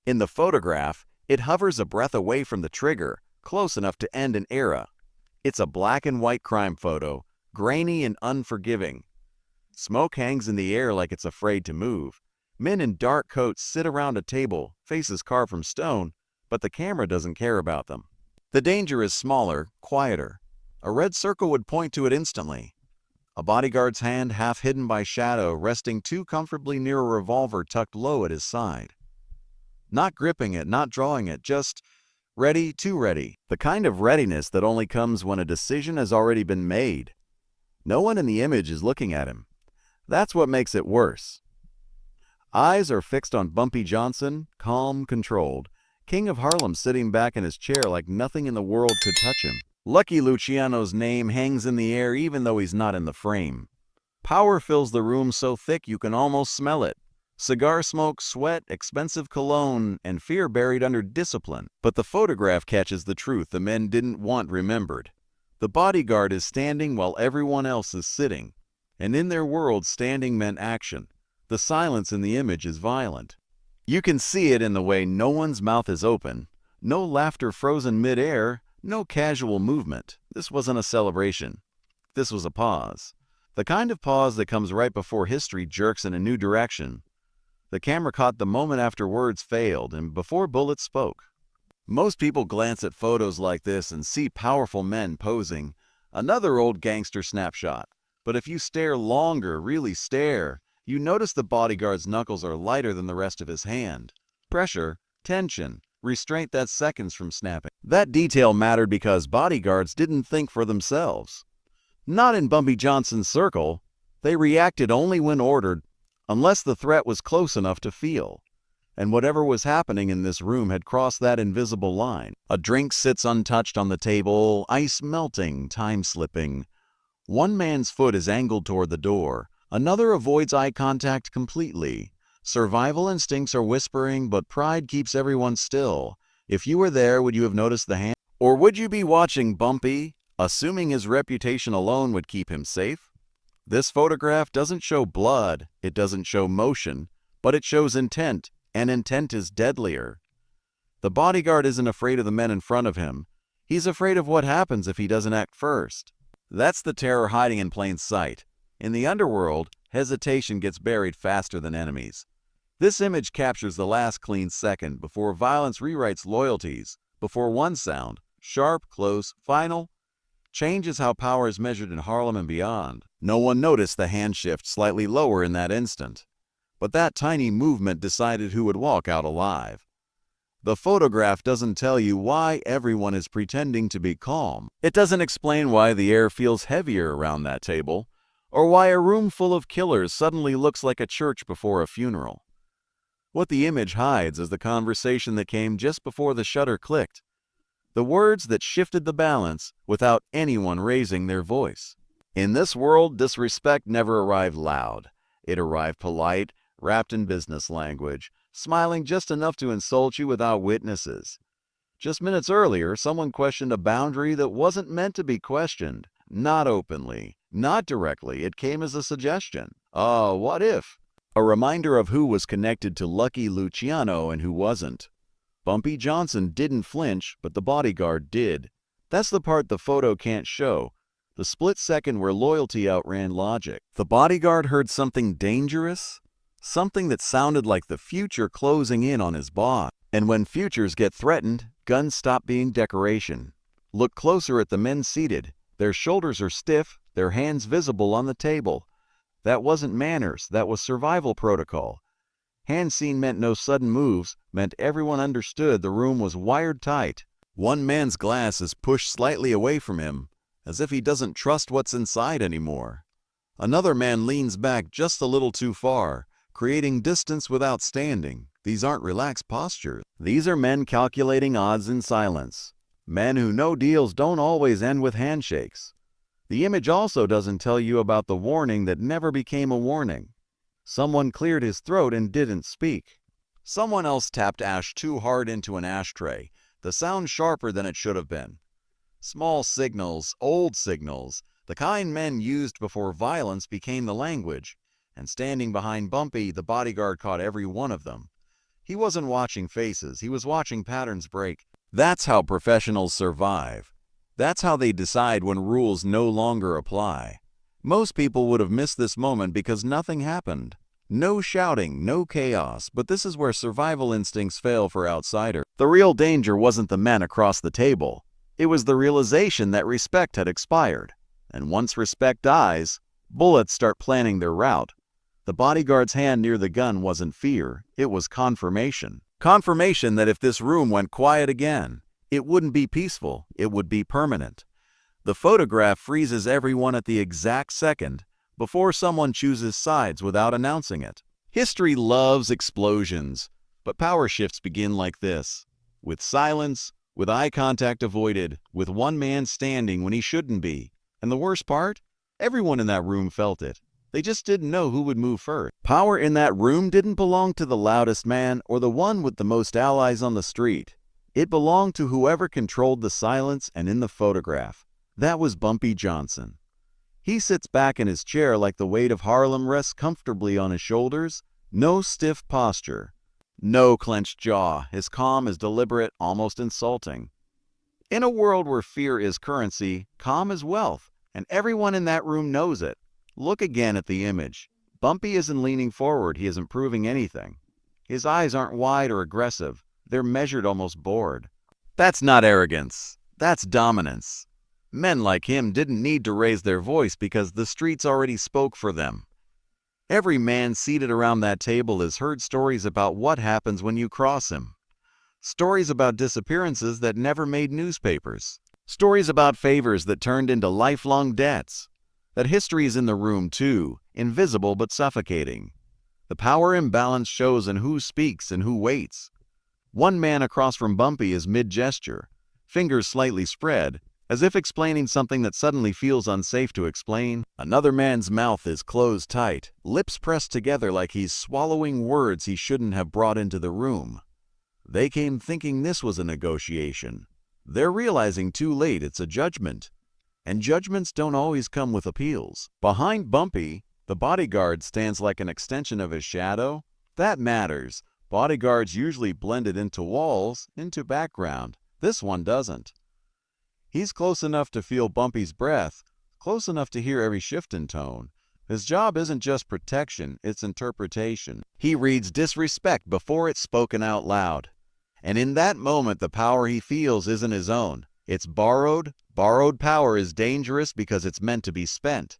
In the photograph, it hovers a breath away from the trigger, close enough to end an era. It's a black and white crime photo, grainy and unforgiving. Smoke hangs in the air like it's afraid to move. Men in dark coats sit around a table, faces carved from stone, but the camera doesn't care about them. The danger is smaller, quieter. A red circle would point to it instantly. A bodyguard's hand, half hidden by shadow, resting too comfortably near a revolver tucked low at his side. Not gripping it, not drawing it, just ready, too ready. The kind of readiness that only comes when a decision has already been made. No one in the image is looking at him. That's what makes it worse. Eyes are fixed on Bumpy Johnson, calm, controlled, king of Harlem, sitting back in his chair like nothing in the world could touch him. Lucky Luciano's name hangs in the air even though he's not in the frame. Power fills the room so thick you can almost smell it. Cigar smoke, sweat, expensive cologne, and fear buried under discipline. But the photograph catches the truth the men didn't want remembered. The bodyguard is standing while everyone else is sitting. And in their world, standing meant action. The silence in the image is violent. You can see it in the way no one's mouth is open, no laughter frozen mid-air, no casual movement. This wasn't a celebration. This was a pause. The kind of pause that comes right before history jerks in a new direction. The camera caught the moment after words failed and before bullets spoke. Most people glance at photos like this and see powerful men posing, another old gangster snapshot. But if you stare longer, really stare, you notice the bodyguard's knuckles are lighter than the rest of his hand. Pressure, tension, restraint that's seconds from snapping. That detail mattered because bodyguards didn't think for themselves. Not in Bumpy Johnson's circle. They reacted only when ordered, unless the threat was close enough to feel. And whatever was happening in this room had crossed that invisible line. A drink sits untouched on the table, ice melting, time slipping. One man's foot is angled toward the door. Another avoids eye contact completely. Survival instincts are whispering, but pride keeps everyone still. If you were there, would you have noticed the hand? Or would you be watching Bumpy, assuming his reputation alone would keep him safe? This photograph doesn't show blood, it doesn't show motion, but it shows intent, and intent is deadlier. The bodyguard isn't afraid of the men in front of him. He's afraid of what happens if he doesn't act first. That's the terror hiding in plain sight. In the underworld, hesitation gets buried faster than enemies. This image captures the last clean second before violence rewrites loyalties, before one sound, sharp, close, final, changes how power is measured in Harlem and beyond. No one noticed the hand shift slightly lower in that instant. But that tiny movement decided who would walk out alive. The photograph doesn't tell you why everyone is pretending to be calm. It doesn't explain why the air feels heavier around that table, or why a room full of killers suddenly looks like a church before a funeral. What the image hides is the conversation that came just before the shutter clicked, the words that shifted the balance without anyone raising their voice. In this world, disrespect never arrived loud. It arrived polite, wrapped in business language, smiling just enough to insult you without witnesses. Just minutes earlier, someone questioned a boundary that wasn't meant to be questioned. Not openly, not directly, it came as a suggestion. What if? A reminder of who was connected to Lucky Luciano and who wasn't. Bumpy Johnson didn't flinch, but the bodyguard did. That's the part the photo can't show. The split second where loyalty outran logic. The bodyguard heard something dangerous, something that sounded like the future closing in on his boss. And when futures get threatened, guns stop being decoration. Look closer at the men seated. Their shoulders are stiff, their hands visible on the table. That wasn't manners, that was survival protocol. Hand seen meant no sudden moves, meant everyone understood the room was wired tight. One man's glass is pushed slightly away from him, as if he doesn't trust what's inside anymore. Another man leans back just a little too far, creating distance without standing. These aren't relaxed postures. These are men calculating odds in silence. Men who know deals don't always end with handshakes. The image also doesn't tell you about the warning that never became a warning. Someone cleared his throat and didn't speak. Someone else tapped ash too hard into an ashtray, the sound sharper than it should have been. Small signals, old signals, the kind men used before violence became the language, and standing behind Bumpy, the bodyguard caught every one of them. He wasn't watching faces, he was watching patterns break. That's how professionals survive. That's how they decide when rules no longer apply. Most people would have missed this moment because nothing happened. No shouting, no chaos, but this is where survival instincts fail for outsiders. The real danger wasn't the men across the table. It was the realization that respect had expired. And once respect dies, bullets start planning their route. The bodyguard's hand near the gun wasn't fear, it was confirmation. Confirmation that if this room went quiet again, it wouldn't be peaceful, it would be permanent. The photograph freezes everyone at the exact second before someone chooses sides without announcing it. History loves explosions, but power shifts begin like this. With silence, with eye contact avoided, with one man standing when he shouldn't be. And the worst part? Everyone in that room felt it. They just didn't know who would move first. Power in that room didn't belong to the loudest man or the one with the most allies on the street. It belonged to whoever controlled the silence and in the photograph. That was Bumpy Johnson. He sits back in his chair like the weight of Harlem rests comfortably on his shoulders. No stiff posture. No clenched jaw. His calm is deliberate, almost insulting. In a world where fear is currency, calm is wealth, and everyone in that room knows it. Look again at the image. Bumpy isn't leaning forward, he isn't proving anything. His eyes aren't wide or aggressive, they're measured, almost bored. That's not arrogance, that's dominance. Men like him didn't need to raise their voice because the streets already spoke for them. Every man seated around that table has heard stories about what happens when you cross him. Stories about disappearances that never made newspapers. Stories about favors that turned into lifelong debts. That history is in the room too, invisible but suffocating. The power imbalance shows in who speaks and who waits. One man across from Bumpy is mid-gesture, fingers slightly spread, as if explaining something that suddenly feels unsafe to explain. Another man's mouth is closed tight, lips pressed together like he's swallowing words he shouldn't have brought into the room. They came thinking this was a negotiation. They're realizing too late it's a judgment. And judgments don't always come with appeals. Behind Bumpy, the bodyguard stands like an extension of his shadow. That matters. Bodyguards usually blended into walls, into background. This one doesn't. He's close enough to feel Bumpy's breath, close enough to hear every shift in tone. His job isn't just protection, it's interpretation. He reads disrespect before it's spoken out loud. And in that moment, the power he feels isn't his own. It's borrowed. Borrowed power is dangerous because it's meant to be spent.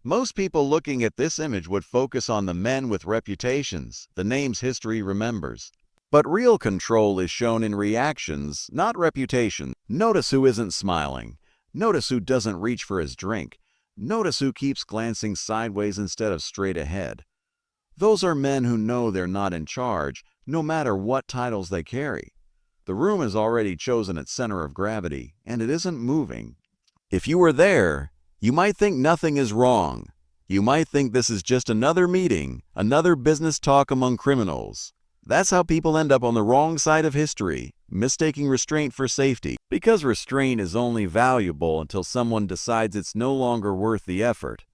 Most people looking at this image would focus on the men with reputations, the names history remembers. But real control is shown in reactions, not reputation. Notice who isn't smiling. Notice who doesn't reach for his drink. Notice who keeps glancing sideways instead of straight ahead. Those are men who know they're not in charge, no matter what titles they carry. The room has already chosen its center of gravity, and it isn't moving. If you were there, you might think nothing is wrong. You might think this is just another meeting, another business talk among criminals. That's how people end up on the wrong side of history, mistaking restraint for safety. Because restraint is only valuable until someone decides it's no longer worth the effort.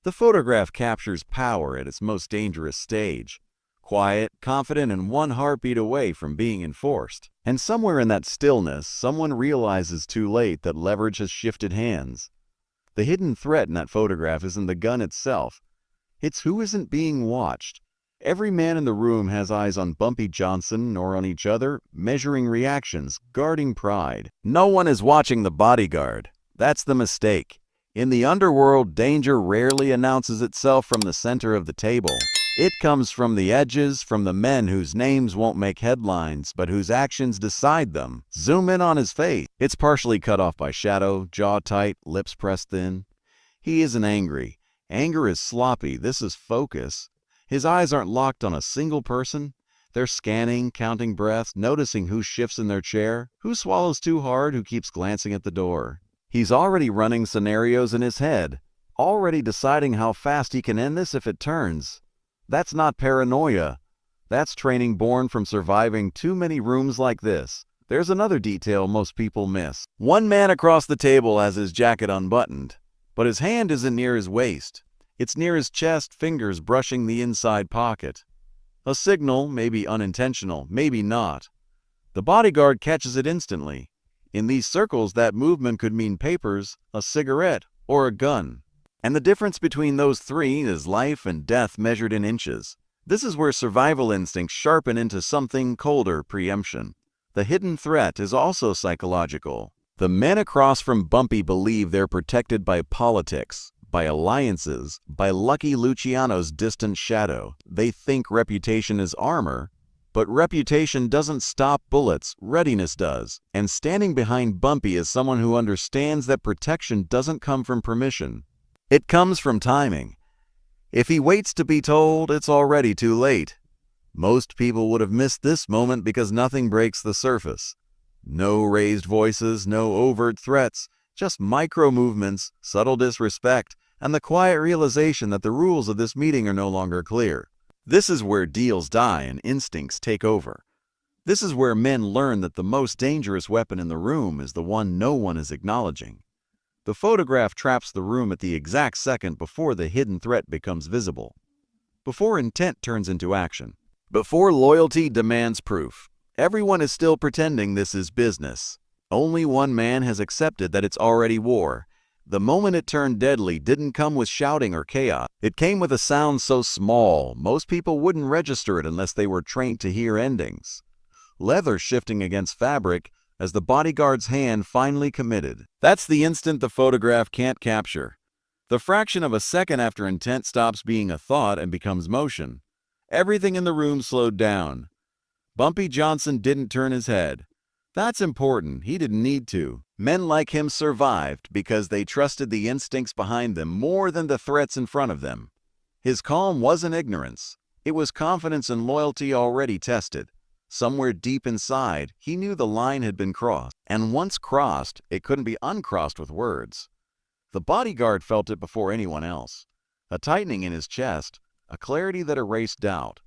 The photograph captures power at its most dangerous stage. Quiet, confident, and one heartbeat away from being enforced. And somewhere in that stillness, someone realizes too late that leverage has shifted hands. The hidden threat in that photograph isn't the gun itself. It's who isn't being watched. Every man in the room has eyes on Bumpy Johnson or on each other, measuring reactions, guarding pride. No one is watching the bodyguard. That's the mistake. In the underworld, danger rarely announces itself from the center of the table. It comes from the edges, from the men whose names won't make headlines, but whose actions decide them. Zoom in on his face. It's partially cut off by shadow, jaw tight, lips pressed thin. He isn't angry. Anger is sloppy. This is focus. His eyes aren't locked on a single person. They're scanning, counting breaths, noticing who shifts in their chair, who swallows too hard, who keeps glancing at the door. He's already running scenarios in his head, already deciding how fast he can end this if it turns. That's not paranoia. That's training born from surviving too many rooms like this. There's another detail most people miss. One man across the table has his jacket unbuttoned, but his hand isn't near his waist. It's near his chest, fingers brushing the inside pocket. A signal, maybe unintentional, maybe not. The bodyguard catches it instantly. In these circles, that movement could mean papers, a cigarette, or a gun. And the difference between those three is life and death measured in inches. This is where survival instincts sharpen into something colder: preemption. The hidden threat is also psychological. The men across from Bumpy believe they're protected by politics, by alliances, by Lucky Luciano's distant shadow. They think reputation is armor, but reputation doesn't stop bullets, readiness does. And standing behind Bumpy is someone who understands that protection doesn't come from permission. It comes from timing. If he waits to be told, it's already too late. Most people would have missed this moment because nothing breaks the surface. No raised voices, no overt threats, just micro movements, subtle disrespect, and the quiet realization that the rules of this meeting are no longer clear. This is where deals die and instincts take over. This is where men learn that the most dangerous weapon in the room is the one no one is acknowledging. The photograph traps the room at the exact second before the hidden threat becomes visible. Before intent turns into action. Before loyalty demands proof. Everyone is still pretending this is business. Only one man has accepted that it's already war. The moment it turned deadly didn't come with shouting or chaos. It came with a sound so small, most people wouldn't register it unless they were trained to hear endings. Leather shifting against fabric as the bodyguard's hand finally committed. That's the instant the photograph can't capture. The fraction of a second after intent stops being a thought and becomes motion. Everything in the room slowed down. Bumpy Johnson didn't turn his head. That's important. He didn't need to. Men like him survived because they trusted the instincts behind them more than the threats in front of them. His calm wasn't ignorance. It was confidence and loyalty already tested. Somewhere deep inside, he knew the line had been crossed. And once crossed, it couldn't be uncrossed with words. The bodyguard felt it before anyone else. A tightening in his chest, a clarity that erased doubt.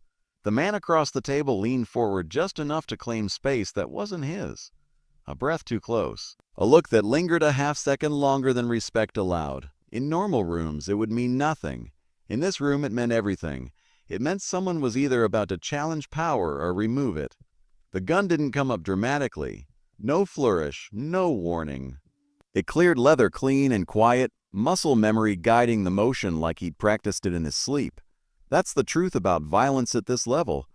The man across the table leaned forward just enough to claim space that wasn't his. A breath too close. A look that lingered a half-second longer than respect allowed. In normal rooms, it would mean nothing. In this room, it meant everything. It meant someone was either about to challenge power or remove it. The gun didn't come up dramatically. No flourish, no warning. It cleared leather clean and quiet, muscle memory guiding the motion like he'd practiced it in his sleep. That's the truth about violence at this level.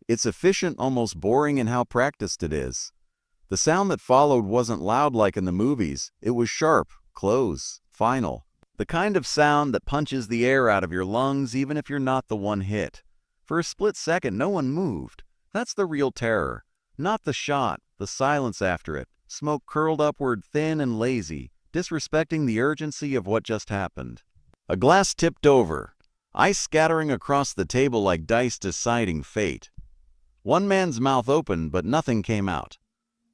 It's efficient, almost boring in how practiced it is. The sound that followed wasn't loud like in the movies. It was sharp, close, final. The kind of sound that punches the air out of your lungs even if you're not the one hit. For a split second, no one moved. That's the real terror. Not the shot, the silence after it. Smoke curled upward, thin and lazy, disrespecting the urgency of what just happened. A glass tipped over. Ice scattering across the table like dice deciding fate. One man's mouth opened, but nothing came out.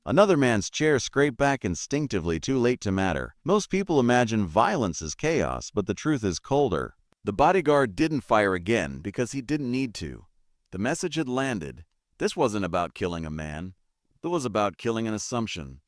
Another man's chair scraped back instinctively, too late to matter. Most people imagine violence as chaos, but the truth is colder. The bodyguard didn't fire again because he didn't need to. The message had landed. This wasn't about killing a man. It was about killing an assumption.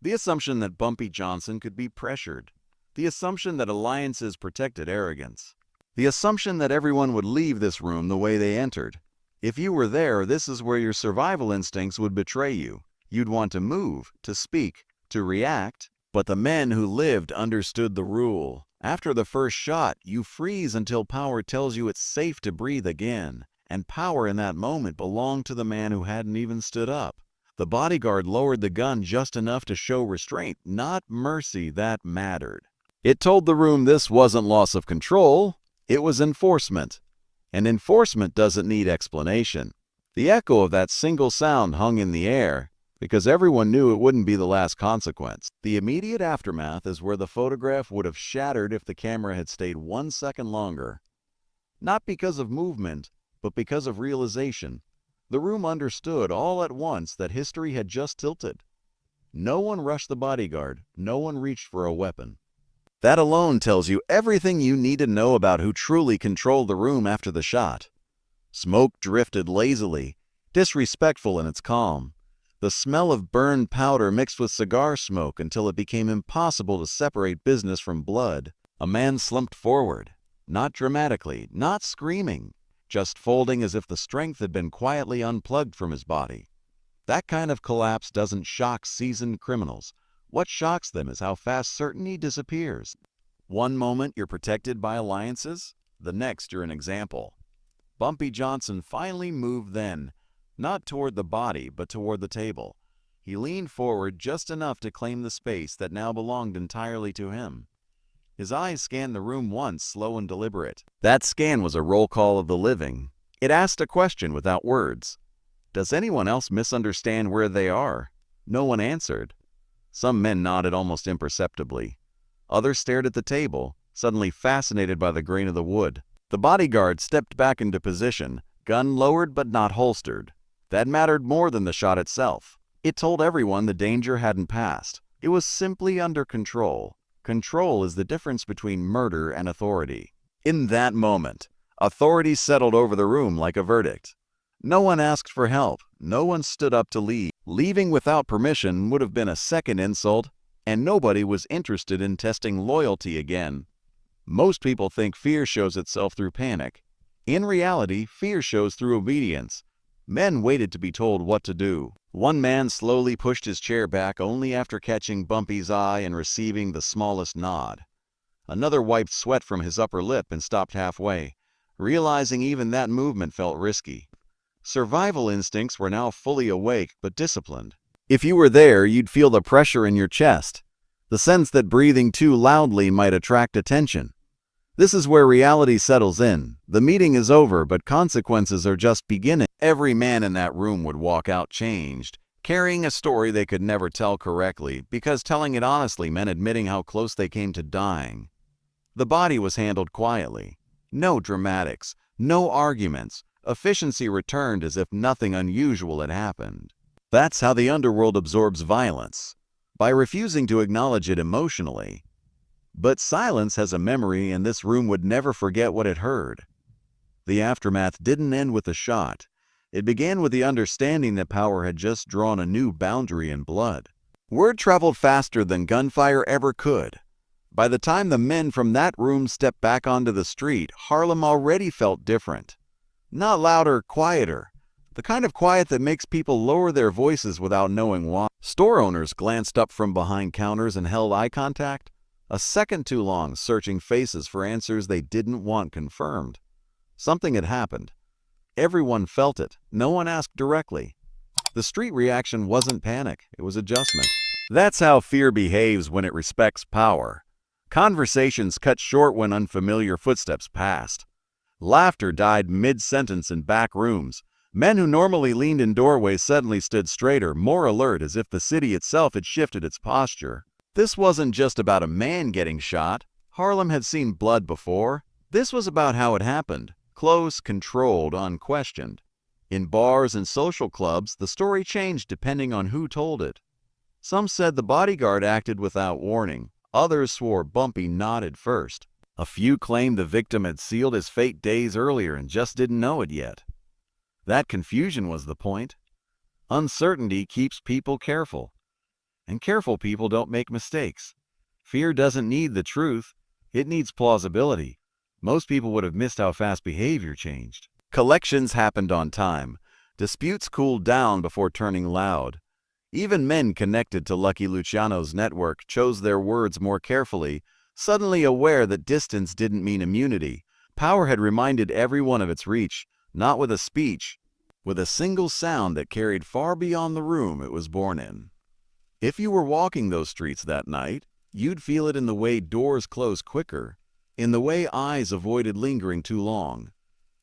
The assumption that Bumpy Johnson could be pressured. The assumption that alliances protected arrogance. The assumption that everyone would leave this room the way they entered. If you were there, this is where your survival instincts would betray you. You'd want to move, to speak, to react. But the men who lived understood the rule. After the first shot, you freeze until power tells you it's safe to breathe again. And power in that moment belonged to the man who hadn't even stood up. The bodyguard lowered the gun just enough to show restraint, not mercy. That mattered. It told the room this wasn't loss of control. It was enforcement. And enforcement doesn't need explanation. The echo of that single sound hung in the air, because everyone knew it wouldn't be the last consequence. The immediate aftermath is where the photograph would have shattered if the camera had stayed 1 second longer. Not because of movement, but because of realization. The room understood all at once that history had just tilted. No one rushed the bodyguard. No one reached for a weapon. That alone tells you everything you need to know about who truly controlled the room after the shot. Smoke drifted lazily, disrespectful in its calm. The smell of burned powder mixed with cigar smoke until it became impossible to separate business from blood. A man slumped forward, not dramatically, not screaming. just folding as if the strength had been quietly unplugged from his body. That kind of collapse doesn't shock seasoned criminals. What shocks them is how fast certainty disappears. One moment you're protected by alliances, the next you're an example. Bumpy Johnson finally moved then, not toward the body but toward the table. He leaned forward just enough to claim the space that now belonged entirely to him. His eyes scanned the room once, slow and deliberate. That scan was a roll call of the living. It asked a question without words. Does anyone else misunderstand where they are? No one answered. Some men nodded almost imperceptibly. Others stared at the table, suddenly fascinated by the grain of the wood. The bodyguard stepped back into position, gun lowered but not holstered. That mattered more than the shot itself. It told everyone the danger hadn't passed. It was simply under control. Control is the difference between murder and authority. In that moment, authority settled over the room like a verdict. No one asked for help. No one stood up to leave. Leaving without permission would have been a second insult, and nobody was interested in testing loyalty again. Most people think fear shows itself through panic. In reality, fear shows through obedience. Men waited to be told what to do. One man slowly pushed his chair back only after catching Bumpy's eye and receiving the smallest nod. Another wiped sweat from his upper lip and stopped halfway, realizing even that movement felt risky. Survival instincts were now fully awake but disciplined. If you were there, you'd feel the pressure in your chest, the sense that breathing too loudly might attract attention. This is where reality settles in. The meeting is over, but consequences are just beginning. Every man in that room would walk out changed, carrying a story they could never tell correctly, because telling it honestly meant admitting how close they came to dying. The body was handled quietly. No dramatics, no arguments. Efficiency returned as if nothing unusual had happened. That's how the underworld absorbs violence, by refusing to acknowledge it emotionally. But silence has a memory, and this room would never forget what it heard. The aftermath didn't end with a shot. It began with the understanding that power had just drawn a new boundary in blood. Word traveled faster than gunfire ever could. By the time the men from that room stepped back onto the street, Harlem already felt different. Not louder, quieter. The kind of quiet that makes people lower their voices without knowing why. Store owners glanced up from behind counters and held eye contact, a second too long, searching faces for answers they didn't want confirmed. Something had happened. Everyone felt it. No one asked directly. The street reaction wasn't panic, it was adjustment. That's how fear behaves when it respects power. Conversations cut short when unfamiliar footsteps passed. Laughter died mid-sentence in back rooms. Men who normally leaned in doorways suddenly stood straighter, more alert, as if the city itself had shifted its posture. This wasn't just about a man getting shot. Harlem had seen blood before. This was about how it happened. Close, controlled, unquestioned. In bars and social clubs, the story changed depending on who told it. Some said the bodyguard acted without warning. Others swore Bumpy nodded first. A few claimed the victim had sealed his fate days earlier and just didn't know it yet. That confusion was the point. Uncertainty keeps people careful. And careful people don't make mistakes. Fear doesn't need the truth. It needs plausibility. Most people would have missed how fast behavior changed. Collections happened on time. Disputes cooled down before turning loud. Even men connected to Lucky Luciano's network chose their words more carefully, suddenly aware that distance didn't mean immunity. Power had reminded everyone of its reach, not with a speech, with a single sound that carried far beyond the room it was born in. If you were walking those streets that night, you'd feel it in the way doors closed quicker, in the way eyes avoided lingering too long.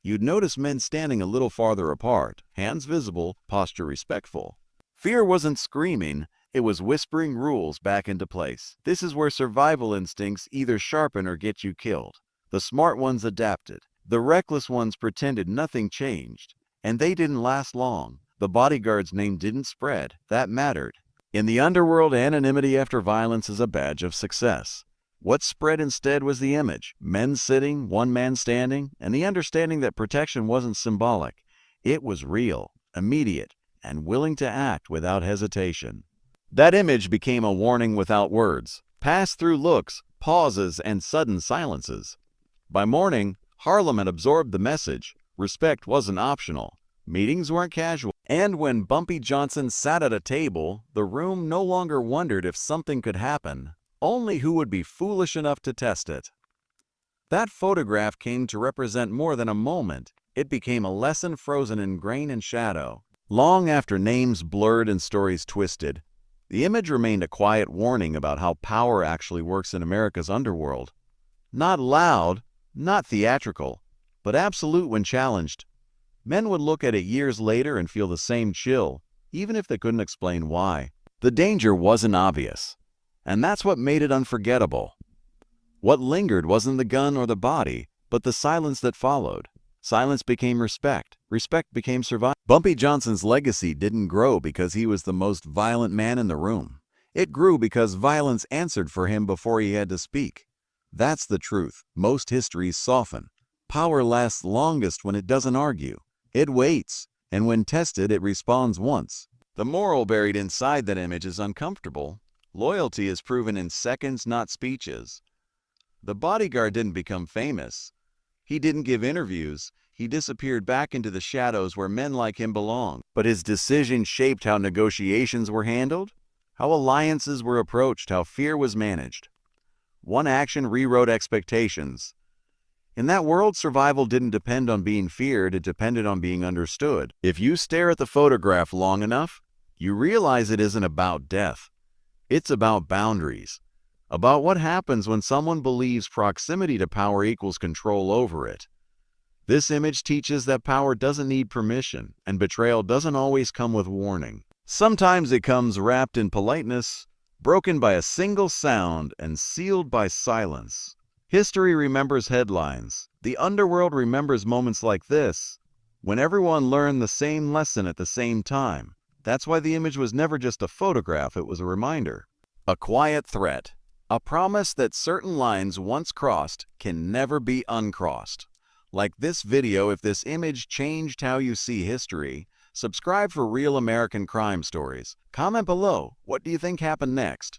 You'd notice men standing a little farther apart, hands visible, posture respectful. Fear wasn't screaming, it was whispering rules back into place. This is where survival instincts either sharpen or get you killed. The smart ones adapted. The reckless ones pretended nothing changed. And they didn't last long. The bodyguard's name didn't spread. That mattered. In the underworld, anonymity after violence is a badge of success. What spread instead was the image, men sitting, one man standing, and the understanding that protection wasn't symbolic. It was real, immediate, and willing to act without hesitation. That image became a warning without words, passed through looks, pauses, and sudden silences. By morning, Harlem had absorbed the message. Respect wasn't optional. Meetings weren't casual. And when Bumpy Johnson sat at a table, the room no longer wondered if something could happen, only who would be foolish enough to test it. That photograph came to represent more than a moment. It became a lesson frozen in grain and shadow. Long after names blurred and stories twisted, the image remained a quiet warning about how power actually works in America's underworld. Not loud, not theatrical, but absolute when challenged. Men would look at it years later and feel the same chill, even if they couldn't explain why. The danger wasn't obvious, and that's what made it unforgettable. What lingered wasn't the gun or the body, but the silence that followed. Silence became respect. Respect became survival. Bumpy Johnson's legacy didn't grow because he was the most violent man in the room. It grew because violence answered for him before he had to speak. That's the truth. Most histories soften. Power lasts longest when it doesn't argue. It waits, and when tested, it responds once. The moral buried inside that image is uncomfortable. Loyalty is proven in seconds, not speeches. The Bodyguard didn't become famous. He didn't give interviews. He disappeared back into the shadows where men like him belong. But his decision shaped how negotiations were handled, how alliances were approached, how fear was managed. One action rewrote expectations. In that world, survival didn't depend on being feared, it depended on being understood. If you stare at the photograph long enough, you realize it isn't about death. It's about boundaries. About what happens when someone believes proximity to power equals control over it. This image teaches that power doesn't need permission, and betrayal doesn't always come with warning. Sometimes it comes wrapped in politeness, broken by a single sound, and sealed by silence. History remembers headlines. The underworld remembers moments like this, when everyone learned the same lesson at the same time. That's why the image was never just a photograph, it was a reminder. A quiet threat. A promise that certain lines once crossed can never be uncrossed. Like this video, if this image changed how you see history, subscribe for real American crime stories. Comment below, what do you think happened next?